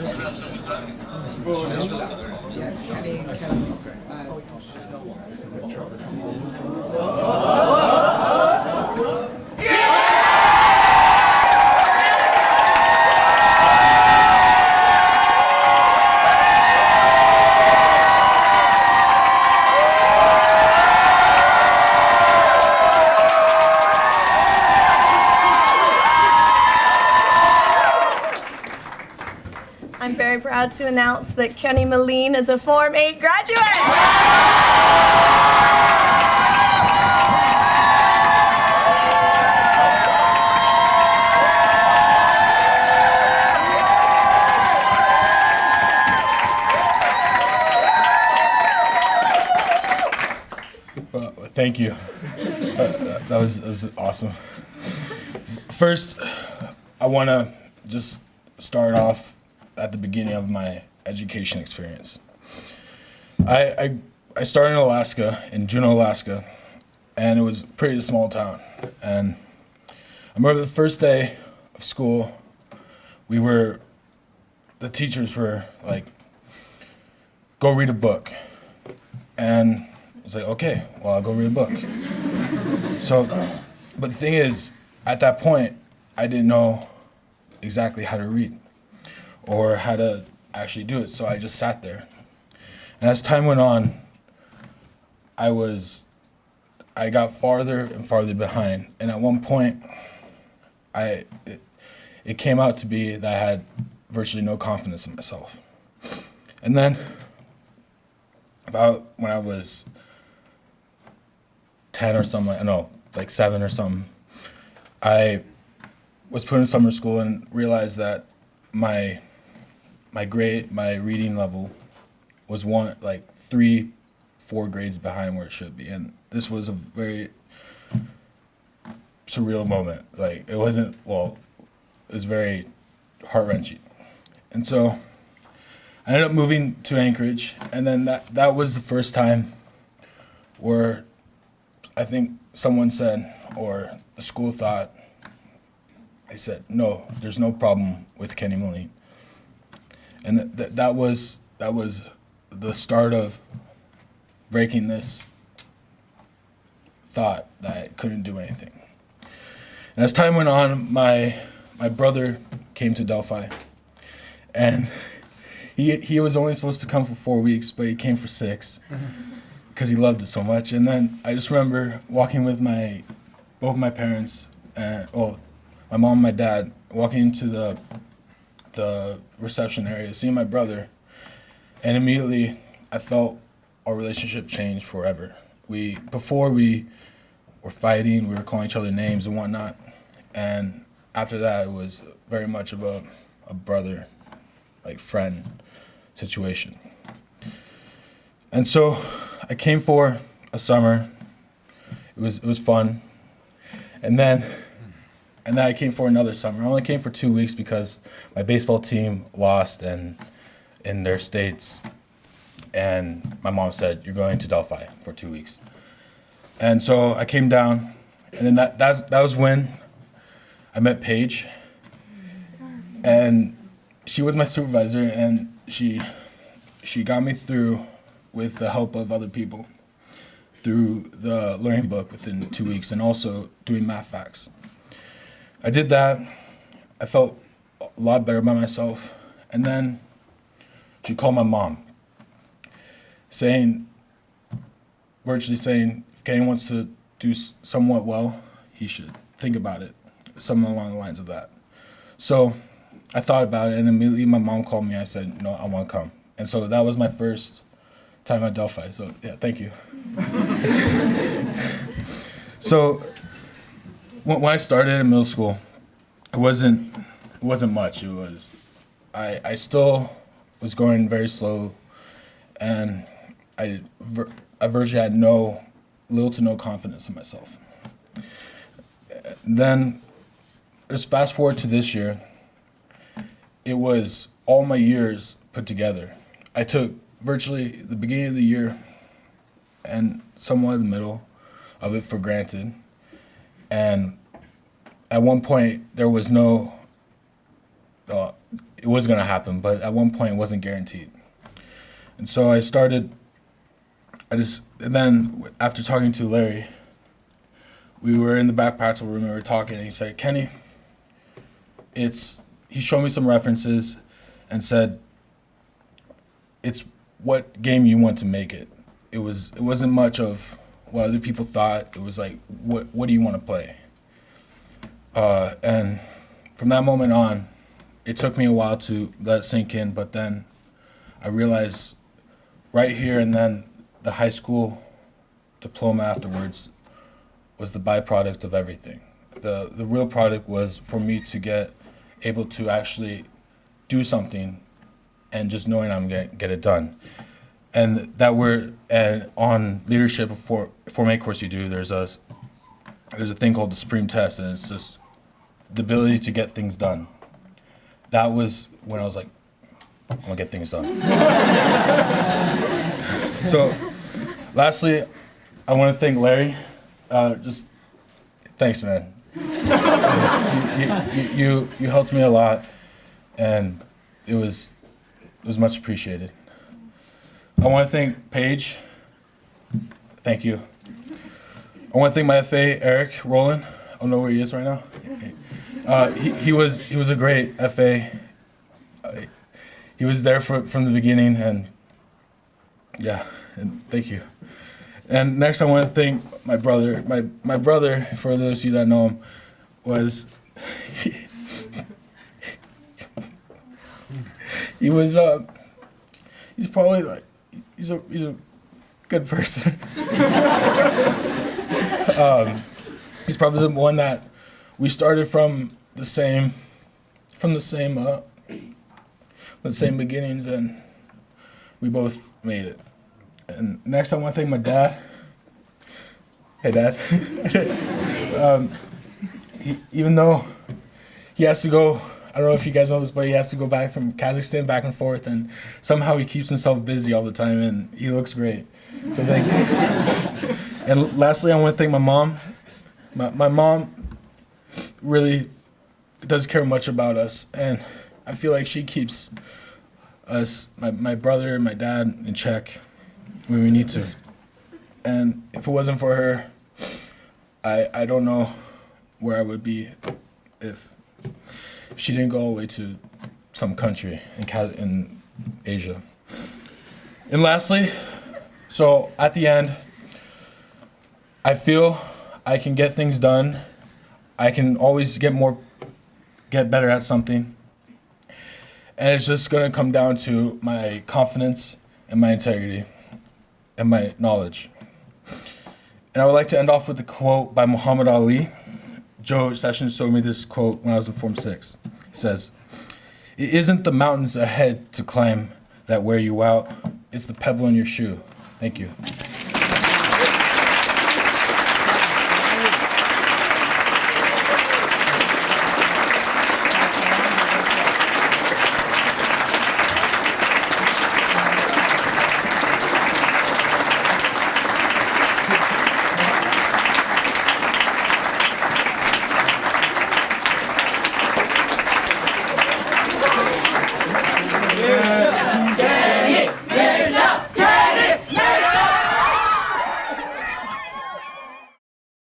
Yeah, it's Kenny and Kevin. I'm very proud to announce that Kenny Melin is a Form 8 graduate. Thank you. That was awesome. First, I want to just start off at the beginning of my education experience. I started in Alaska, in Juneau, Alaska, and it was a pretty small town. And I remember the first day of school, the teachers were like, go read a book. And I was like, okay, well, I'll go read a book. But the thing is, at that point, I didn't know exactly how to read or how to actually do it, so I just sat there. And as time went on, I got farther and farther behind, and at one point, it came out to be that I had virtually no confidence in myself. And then, about when I was 10 or something, no, like 7 or something, I was put in summer school and realized that my reading level was 3-4 grades behind where it should be, and this was a very surreal moment. Like, it was very heart-wrenching. And so I ended up moving to Anchorage, and then that was the first time where I think someone said, or the school thought, they said, no, there's no problem with Kenny Melin. And that was the start of breaking this thought that I couldn't do anything. And as time went on, my brother came to Delphi, and he was only supposed to come for 4 weeks, but he came for 6 because he loved it so much. And then I just remember walking with both my parents, my mom and my dad, walking into the reception area, seeing my brother, and immediately I felt our relationship changed forever. Before we were fighting, we were calling each other names and whatnot, and after that it was very much of a brother, like friend situation. And so I came for a summer. It was fun, and then I came for another summer. I only came for 2 weeks because my baseball team lost in their states, and my mom said, you're going to Delphi for 2 weeks. And so I came down, and then that was when I met Paige, and she was my supervisor, and she got me through with the help of other people through the learning book within 2 weeks, and also doing math facts. I did that. I felt a lot better about myself. And then she called my mom, virtually saying, if Kenny wants to do somewhat well, he should think about it, something along the lines of that. So I thought about it, and immediately my mom called me. I said, no, I want to come. And so that was my first time at Delphi. So yeah, thank you. So when I started in middle school, it wasn't much. I still was going very slow, and I virtually had little to no confidence in myself. Then, just fast forward to this year, it was all my years put together. I took virtually the beginning of the year and somewhat the middle of it for granted. And at one point, there was no, it was gonna happen, but at one point it wasn't guaranteed. And so and then after talking to Larry, we were in the back practical room and we were talking, and he said, Kenny, he showed me some references and said, it's what game you want to make it. It wasn't much of what other people thought. It was like, what do you want to play? And from that moment on, it took me a while to let it sink in, but then I realized right here and then the high school diploma afterwards was the byproduct of everything. The real product was for me to get able to actually do something and just knowing I'm gonna get it done. And on leadership for Form 8 course you do, there's a thing called the Supreme Test, and it's just the ability to get things done. That was when I was like, I'm gonna get things done. So, lastly, I want to thank Larry. Just thanks, man. You helped me a lot, and it was much appreciated. I want to thank Paige. Thank you. I want to thank my FA, Eric Rowland. I don't know where he is right now. He was a great FA. He was there from the beginning, and yeah, and thank you. And next, I want to thank my brother. My brother, for those of you that know him, was he's probably like he's a good person. He's probably the one that we started from the same beginnings, and we both made it. And next, I want to thank my dad. Hey, Dad. Even though he has to go, I don't know if you guys know this, but he has to go back from Kazakhstan back and forth, and somehow he keeps himself busy all the time, and he looks great. So thank you. And lastly, I want to thank my mom. My mom really does care much about us, and I feel like she keeps us, my brother and my dad, in check when we need to. And if it wasn't for her, I don't know where I would be if she didn't go all the way to some country in Asia. And lastly, so at the end, I feel I can get things done. I can always get better at something. And it's just gonna come down to my confidence and my integrity and my knowledge. And I would like to end off with a quote by Muhammad Ali. Joe Sessions showed me this quote when I was in Form 6. He says, "It isn't the mountains ahead to climb that wear you out, it's the pebble in your shoe." Thank you.